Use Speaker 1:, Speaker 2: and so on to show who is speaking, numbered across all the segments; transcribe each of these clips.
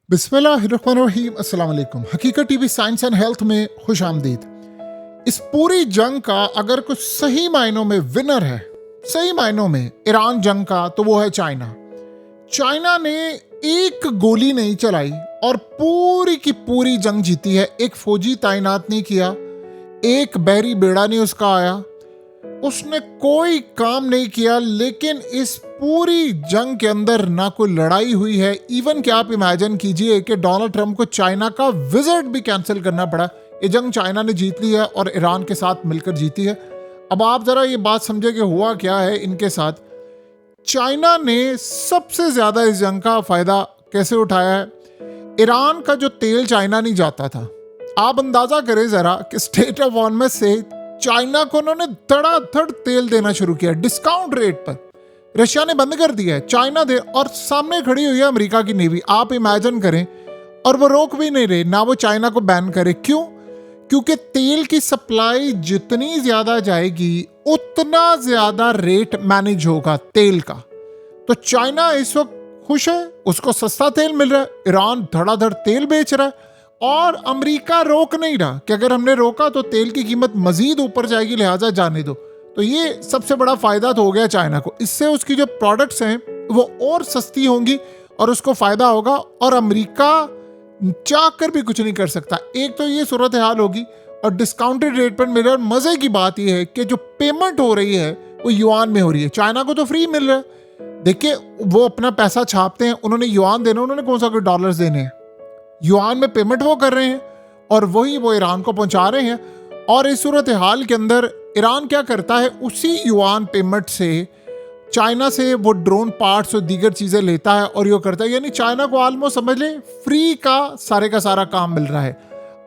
Speaker 1: बिस्मिल्लाहिर्रहमानिर्रहीम। अस्सलाम वालेकुम। हकीकत टीवी साइंस एंड हेल्थ में खुश आमदीद। इस पूरी जंग का अगर कुछ सही मायनों में विनर है, सही मायनों में ईरान जंग का, तो वो है चाइना। चाइना ने एक गोली नहीं चलाई और पूरी की पूरी जंग जीती है। एक फौजी तैनात नहीं किया, एक बहरी बेड़ा नहीं उसका आया, उसने कोई काम नहीं किया। लेकिन इस पूरी जंग के अंदर ना कोई लड़ाई हुई है। इवन कि आप इमेजिन कीजिए कि डोनाल्ड ट्रंप को चाइना का विजिट भी कैंसिल करना पड़ा। ये जंग चाइना ने जीत ली है और ईरान के साथ मिलकर जीती है। अब आप जरा ये बात समझे कि हुआ क्या है इनके साथ। चाइना ने सबसे ज्यादा इस जंग का फायदा कैसे उठाया है। ईरान का जो तेल चाइना नहीं जाता था, आप अंदाजा करें जरा कि स्टेट ऑफ ऑर्मस से चाइना को उन्होंने धड़ाधड़ तेल देना शुरू किया डिस्काउंट रेट पर। रशिया ने बंद कर दिया है, चाइना दे, और सामने खड़ी हुई है अमेरिका की नेवी। आप इमेजिन करें, और वो रोक भी नहीं रहे, ना वो चाइना को बैन करे। क्यों? क्योंकि तेल की सप्लाई जितनी ज्यादा जाएगी उतना ज्यादा रेट मैनेज होगा तेल का। तो चाइना इस वक्त खुश है, उसको सस्ता तेल मिल रहा है, ईरान धड़ाधड़ तेल बेच रहा है, और अमेरिका रोक नहीं रहा कि अगर हमने रोका तो तेल की कीमत मजीद ऊपर जाएगी, लिहाजा जाने दो। तो ये सबसे बड़ा फायदा तो हो गया चाइना को। इससे उसकी जो प्रोडक्ट्स हैं वो और सस्ती होंगी और उसको फायदा होगा, और अमेरिका चाह कर भी कुछ नहीं कर सकता। एक तो ये सूरत हाल होगी और डिस्काउंटेड रेट पर मिल रहा है। और मजे की बात यह है कि जो पेमेंट हो रही है वो युआन में हो रही है। चाइना को तो फ्री मिल रहा है। देखिए, वो अपना पैसा छापते हैं, उन्होंने युआन देना, उन्होंने कौन सा कोई डॉलर्स देने हैं। युआन में पेमेंट वो कर रहे हैं और वही वो ईरान को पहुंचा रहे हैं। और इस सूरत हाल के अंदर ईरान क्या करता है, उसी युआन पेमेंट से चाइना से वो ड्रोन पार्ट्स और दीगर चीजें लेता है और ये करता है। यानी चाइना को ऑलमोस्ट समझ ले फ्री का सारा काम मिल रहा है।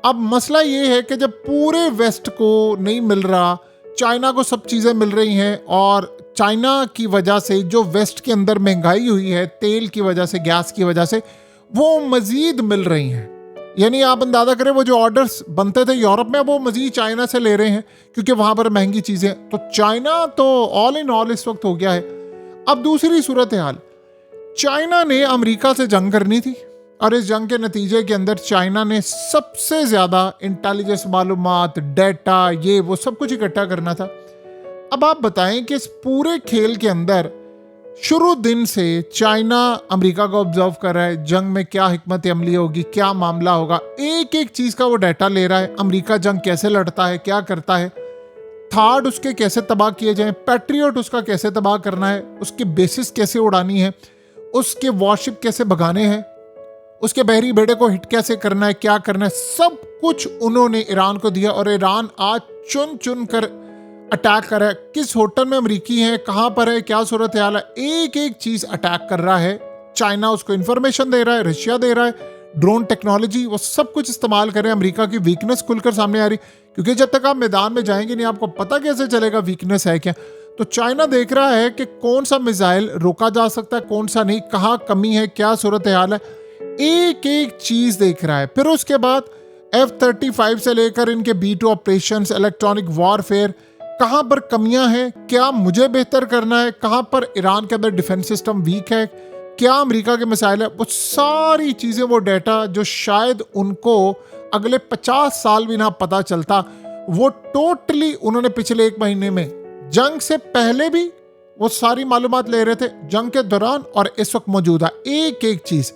Speaker 1: अब मसला ये है कि जब पूरे वेस्ट को नहीं मिल रहा, चाइना को सब चीजें मिल रही हैं, और चाइना की वजह से जो वेस्ट के अंदर महंगाई हुई है तेल की वजह से, गैस की वजह से, वो मजीद मिल रही हैं। यानी आप अंदाजा करें, वो जो ऑर्डर्स बनते थे यूरोप में वो मजीद चाइना से ले रहे हैं क्योंकि वहां पर महंगी चीजें। तो चाइना तो ऑल इन ऑल इस वक्त हो गया है। अब दूसरी सूरत हाल, चाइना ने अमेरिका से जंग करनी थी और इस जंग के नतीजे के अंदर चाइना ने सबसे ज्यादा इंटेलिजेंस मालूमात, डाटा, ये वो सब कुछ इकट्ठा करना था। अब आप बताएं कि इस पूरे खेल के अंदर शुरू दिन से चाइना अमेरिका को ऑब्जर्व कर रहा है, जंग में क्या हिकमत अमली होगी, क्या मामला होगा, एक एक चीज का वो डाटा ले रहा है। अमेरिका जंग कैसे लड़ता है, क्या करता है, थार्ड उसके कैसे तबाह किए जाएं, पैट्रियट उसका कैसे तबाह करना है, उसके बेसिस कैसे उड़ानी है, उसके वॉरशिप कैसे भगाने हैं, उसके बहरी बेड़े को हिट कैसे करना है, क्या करना है, सब कुछ उन्होंने ईरान को दिया। और ईरान आज चुन चुन कर अटैक कर रहा है। किस होटल में अमरीकी हैं, कहां पर है, क्या सूरत हाल है, एक एक चीज अटैक कर रहा है। चाइना उसको इंफॉर्मेशन दे रहा है, रशिया दे रहा है, ड्रोन टेक्नोलॉजी, वो सब कुछ इस्तेमाल कर रहे हैं। अमेरिका की वीकनेस खुलकर सामने आ रही, क्योंकि जब तक आप मैदान में जाएंगे नहीं आपको पता कैसे चलेगा वीकनेस है क्या। तो चाइना देख रहा है कि कौन सा मिसाइल रोका जा सकता है, कौन सा नहीं, कहाँ कमी है, क्या सूरत हाल है, एक एक चीज देख रहा है। फिर उसके बाद F-35 से लेकर इनके B-2 ऑपरेशन, इलेक्ट्रॉनिक वॉरफेयर, कहां पर कमियां हैं, क्या मुझे बेहतर करना है, कहां पर ईरान के अंदर डिफेंस सिस्टम वीक है, क्या अमेरिका के मिसाइल है, वो सारी चीजें, वो डाटा जो शायद उनको अगले 50 साल भी ना पता चलता, वो टोटली उन्होंने पिछले एक महीने में, जंग से पहले भी वो सारी मालूमात ले रहे थे, जंग के दौरान और इस वक्त मौजूदा एक एक चीज।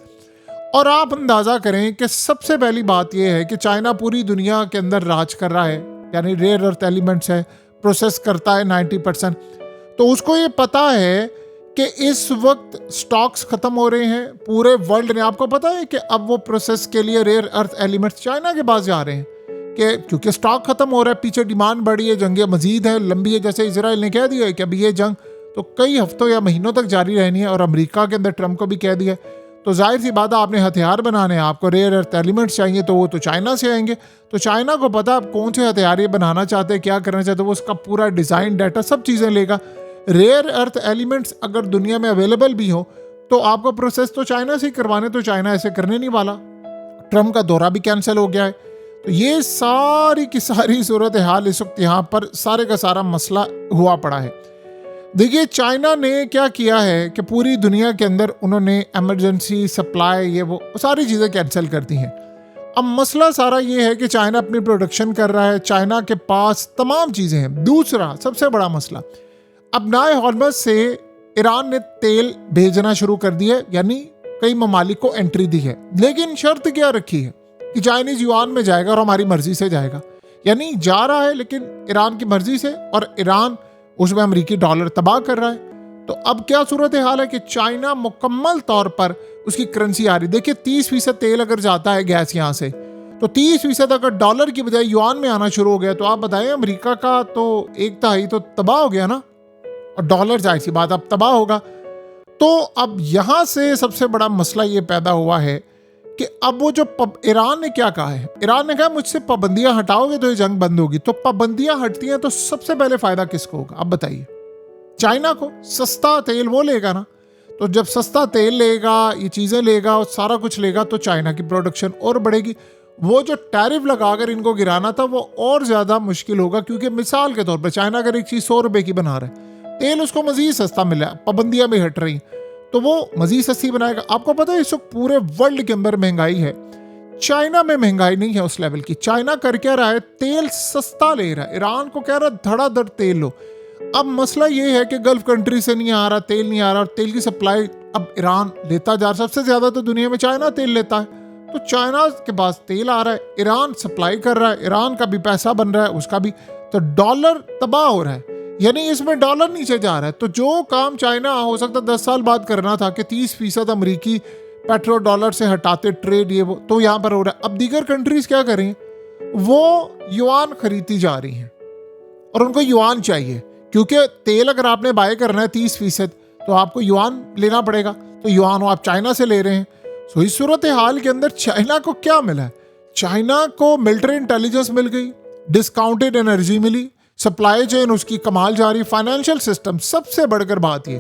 Speaker 1: और आप अंदाजा करें कि सबसे पहली बात यह है कि चाइना पूरी दुनिया के अंदर राज कर रहा है, यानी रेयर अर्थ एलिमेंट्स है, प्रोसेस करता है 90%। तो उसको ये पता है कि इस वक्त स्टॉक्स खत्म हो रहे हैं पूरे वर्ल्ड में। आपको पता है कि अब वो प्रोसेस के लिए रेयर अर्थ एलिमेंट्स चाइना के पास जा रहे हैं कि क्योंकि स्टॉक खत्म हो रहा है, पीछे डिमांड बढ़ी है, जंगें मजीद है, लंबी है। जैसे इजराइल ने कह दिया है कि अब ये जंग तो कई हफ्तों या महीनों तक जारी रहनी है, और अमेरिका के अंदर ट्रंप को भी कह दिया। तो जाहिर सी बात है, आपने हथियार बनाने हैं, आपको रेयर अर्थ एलिमेंट्स चाहिए, तो वो तो चाइना से आएंगे। तो चाइना को पता आप कौन से हथियार ये बनाना चाहते हैं, क्या करना चाहते हैं, वो उसका पूरा डिज़ाइन, डाटा, सब चीज़ें लेगा। रेयर अर्थ एलिमेंट्स अगर दुनिया में अवेलेबल भी हो तो आपको प्रोसेस तो चाइना से ही करवाने, तो चाइना ऐसे करने नहीं वाला। ट्रंप का दौरा भी कैंसिल हो गया है। तो ये सारी की सारी सूरत हाल इस वक्त यहाँ पर सारे का सारा मसला हुआ पड़ा है। देखिए, चाइना ने क्या किया है कि पूरी दुनिया के अंदर उन्होंने इमरजेंसी सप्लाई ये वो सारी चीज़ें कैंसिल कर दी हैं। अब मसला सारा ये है कि चाइना अपनी प्रोडक्शन कर रहा है, चाइना के पास तमाम चीज़ें हैं। दूसरा सबसे बड़ा मसला, अब नाए हॉर्मज़ से ईरान ने तेल भेजना शुरू कर दिया है, यानी कई ममालिक को एंट्री दी है, लेकिन शर्त क्या रखी है कि चाइनीज युआन में जाएगा और हमारी मर्जी से जाएगा। यानी जा रहा है लेकिन ईरान की मर्जी से, और ईरान उसमें अमेरिकी डॉलर तबाह कर रहा है। तो अब क्या सूरत हाल है कि चाइना मुकम्मल तौर पर उसकी करेंसी आ रही। देखिए, 30% तेल अगर जाता है गैस यहाँ से, तो 30% अगर डॉलर की बजाय युआन में आना शुरू हो गया, तो आप बताएं अमेरिका का तो 1/3 तो तबाह हो गया ना, और डॉलर जाहिर सी बात अब तबाह होगा। तो अब यहाँ से सबसे बड़ा मसला ये पैदा हुआ है कि अब वो जो ईरान ने क्या कहा है, ईरान ने कहा मुझसे पाबंदियां हटाओगे तो ये जंग बंद होगी। तो पाबंदियां हटती हैं तो सबसे पहले फायदा किसको होगा, अब बताइए? चाइना को। सस्ता तेल वो लेगा ना, तो जब सस्ता तेल लेगा, ये चीज़ें लेगा और सारा कुछ लेगा, तो चाइना की प्रोडक्शन और बढ़ेगी। वो जो टैरिफ लगाकर इनको गिराना था वो और ज़्यादा मुश्किल होगा, क्योंकि मिसाल के तौर पर चाइना अगर एक चीज़ 100 रुपये की बना रहा है, तेल उसको मज़ीद सस्ता मिला, पाबंदियाँ भी हट रही, तो वो मज़ीद सस्ती बनाएगा। आपको पता है इस वक्त पूरे वर्ल्ड के अंदर महंगाई है, चाइना में महंगाई नहीं है उस लेवल की। चाइना कर क्या रहा है, तेल सस्ता ले रहा है, ईरान को कह रहा है धड़ाधड़ तेल लो। अब मसला ये है कि गल्फ कंट्री से नहीं आ रहा, तेल नहीं आ रहा, और तेल की सप्लाई अब ईरान लेता जा रहा। सबसे ज़्यादा तो दुनिया में चाइना तेल लेता है, तो चाइना के पास तेल आ रहा है, ईरान सप्लाई कर रहा है, ईरान का भी पैसा बन रहा है, उसका भी, तो डॉलर तबाह हो रहा है, यानी इसमें डॉलर नीचे जा रहा है। तो जो काम चाइना हो सकता 10 साल बाद करना था कि 30% अमरीकी पेट्रो डॉलर से हटाते ट्रेड ये वो, तो यहाँ पर हो रहा है। अब दीगर कंट्रीज क्या करें, वो युआन खरीदती जा रही हैं और उनको युआन चाहिए, क्योंकि तेल अगर आपने बाय करना है 30% तो आपको युआन लेना पड़ेगा, तो युआन आप चाइना से ले रहे हैं। तो इस सूरत हाल के अंदर चाइना को क्या मिला है, चाइना को मिलिट्री इंटेलिजेंस मिल गई, डिस्काउंटेड एनर्जी मिली, सप्लाई चेन उसकी कमाल जा रही, फाइनेंशियल सिस्टम, सबसे बढ़कर बात ये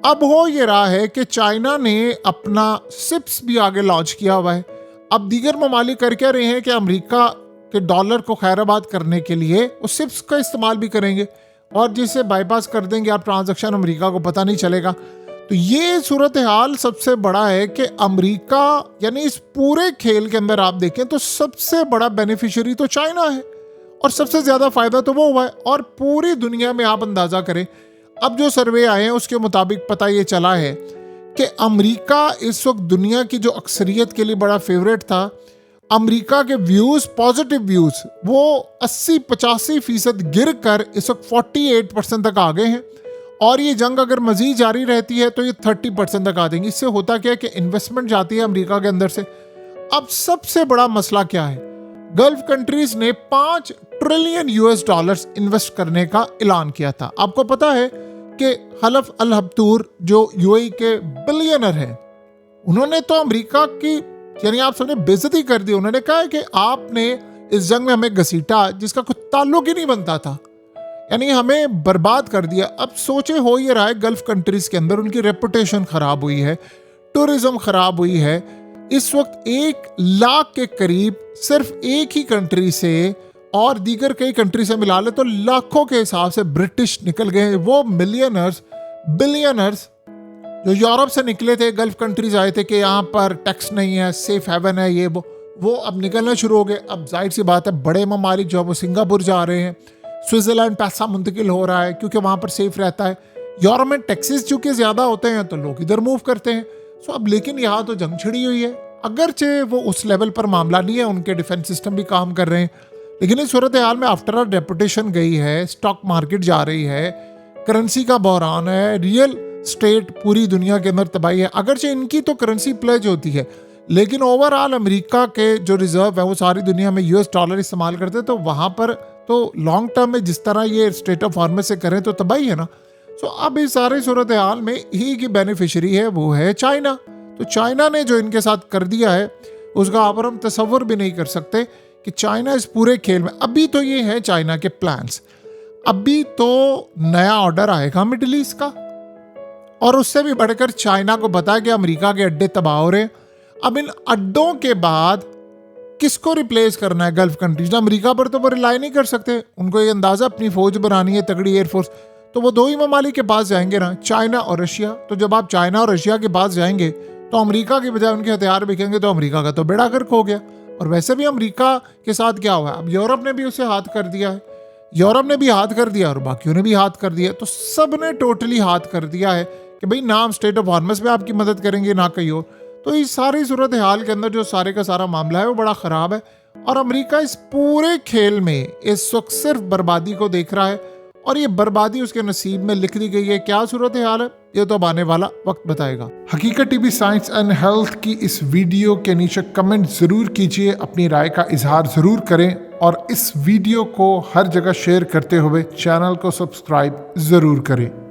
Speaker 1: अब हो ये रहा है कि चाइना ने अपना सिप्स भी आगे लॉन्च किया हुआ है। अब दीगर ममालिक कर क्या रहे हैं कि अमेरिका के डॉलर को खैराबाद करने के लिए उस सिप्स का इस्तेमाल भी करेंगे, और जिसे बाईपास कर देंगे आप ट्रांजैक्शन, अमेरिका को पता नहीं चलेगा। तो ये सूरत हाल सबसे बड़ा है कि अमेरिका, यानी इस पूरे खेल के अंदर आप देखें तो सबसे बड़ा बेनिफिशियरी तो चाइना है, और सबसे ज़्यादा फ़ायदा तो वो हुआ है। और पूरी दुनिया में आप अंदाज़ा करें, अब जो सर्वे आए हैं उसके मुताबिक पता ये चला है कि अमेरिका इस वक्त दुनिया की जो अक्सरियत के लिए बड़ा फेवरेट था, अमेरिका के व्यूज़, पॉजिटिव व्यूज़, वो 80-85% गिर कर इस वक्त 48% तक आ गए हैं, और ये जंग अगर मज़ीद जारी रहती है तो ये 30% तक आ देंगी। इससे होता क्या है कि इन्वेस्टमेंट जाती है अमेरिका के अंदर से। अब सबसे बड़ा मसला क्या है, गल्फ कंट्रीज ने $5 ट्रिलियन इन्वेस्ट करने का ऐलान किया था। आपको पता है कि हलफ अल हब्तूर जो यूएई के बिलियनर हैं, उन्होंने तो अमेरिका की, यानी आप सबने बेइज्जती कर दी। उन्होंने कहा है कि आपने इस जंग में हमें घसीटा जिसका कुछ ताल्लुक ही नहीं बनता था, यानी हमें बर्बाद कर दिया। अब सोचे हो ये रहा है गल्फ कंट्रीज के अंदर उनकी रेपुटेशन खराब हुई है, टूरिज्म खराब हुई है। इस वक्त 1 लाख के करीब सिर्फ एक ही कंट्री से, और दीगर कई कंट्री से मिला ले तो लाखों के हिसाब से ब्रिटिश निकल गए हैं। वो मिलियनर्स, बिलियनर्स जो यूरोप से निकले थे, गल्फ कंट्रीज आए थे कि यहाँ पर टैक्स नहीं है, सेफ हेवन है, ये वो अब निकलना शुरू हो गए। अब जाहिर सी बात है बड़े ममालिक जो है वो सिंगापुर जा रहे हैं, स्विट्ज़रलैंड पैसा मुंतकिल हो रहा है क्योंकि वहाँ पर सेफ रहता है। यूरोप में टैक्सेस चूँकि ज़्यादा होते हैं तो लोग इधर मूव करते हैं। सो अब लेकिन यहाँ तो जंग छिड़ी हुई है, अगरचे वो उस लेवल पर मामला नहीं है, उनके डिफेंस सिस्टम भी काम कर रहे हैं, लेकिन इस सूरत हाल में आफ्टर ऑल रेपुटेशन गई है, स्टॉक मार्केट जा रही है, करेंसी का बहरान है, रियल स्टेट पूरी दुनिया के अंदर तबाही है। अगरचे इनकी तो करेंसी प्लेज होती है, लेकिन ओवरऑल अमेरिका के जो रिजर्व है वो सारी दुनिया में US डॉलर इस्तेमाल करते हैं, तो वहाँ पर तो लॉन्ग टर्म में जिस तरह ये स्टेट ऑफ हॉर्मस से करें तो तबाही है ना। सो अब इस सारे सूरत हाल में ही की बेनिफिशियरी है वो है चाइना। तो चाइना ने जो इनके साथ कर दिया है उसका आप और हम तसव्वुर भी नहीं कर सकते कि चाइना इस पूरे खेल में, अभी तो ये है चाइना के प्लान्स, अभी तो नया ऑर्डर आएगा मिडिल ईस्ट का, और उससे भी बढ़कर चाइना को पता है कि अमेरिका के अड्डे तबाह हो रहे हैं। अब इन अड्डों के बाद किसको रिप्लेस करना है गल्फ कंट्रीज? अमेरिका पर तो वो रिलाई नहीं कर सकते, उनको ये अंदाजा अपनी फौज बनानी है, तगड़ी एयरफोर्स, तो वो दो ही ममालिक के पास जाएंगे ना, चाइना और रशिया। तो जब आप चाइना और रशिया के पास जाएंगे तो अमेरिका के बजाय उनके हथियार बिकेंगे, तो अमेरिका का तो बेड़ा गर्क हो गया। और वैसे भी अमेरिका के साथ क्या हुआ है, अब यूरोप ने भी उसे हाथ कर दिया है, यूरोप ने भी हाथ कर दिया और बाकियों ने भी हाथ कर दिया। तो सब ने टोटली हाथ कर दिया है कि भाई ना हम स्टेट ऑफ हॉर्मस में आपकी मदद करेंगे ना कहीं और। तो इस सारी सूरत हाल के अंदर जो सारे का सारा मामला है वो बड़ा ख़राब है। और अमेरिका इस पूरे खेल में इस वक्त सिर्फ बर्बादी को देख रहा है और ये बर्बादी उसके नसीब में लिख दी गई है। क्या सूरत हाल है ये तो अब आने वाला वक्त बताएगा। हकीकत टीवी साइंस एंड हेल्थ की इस वीडियो के नीचे कमेंट ज़रूर कीजिए, अपनी राय का इजहार ज़रूर करें और इस वीडियो को हर जगह शेयर करते हुए चैनल को सब्सक्राइब ज़रूर करें।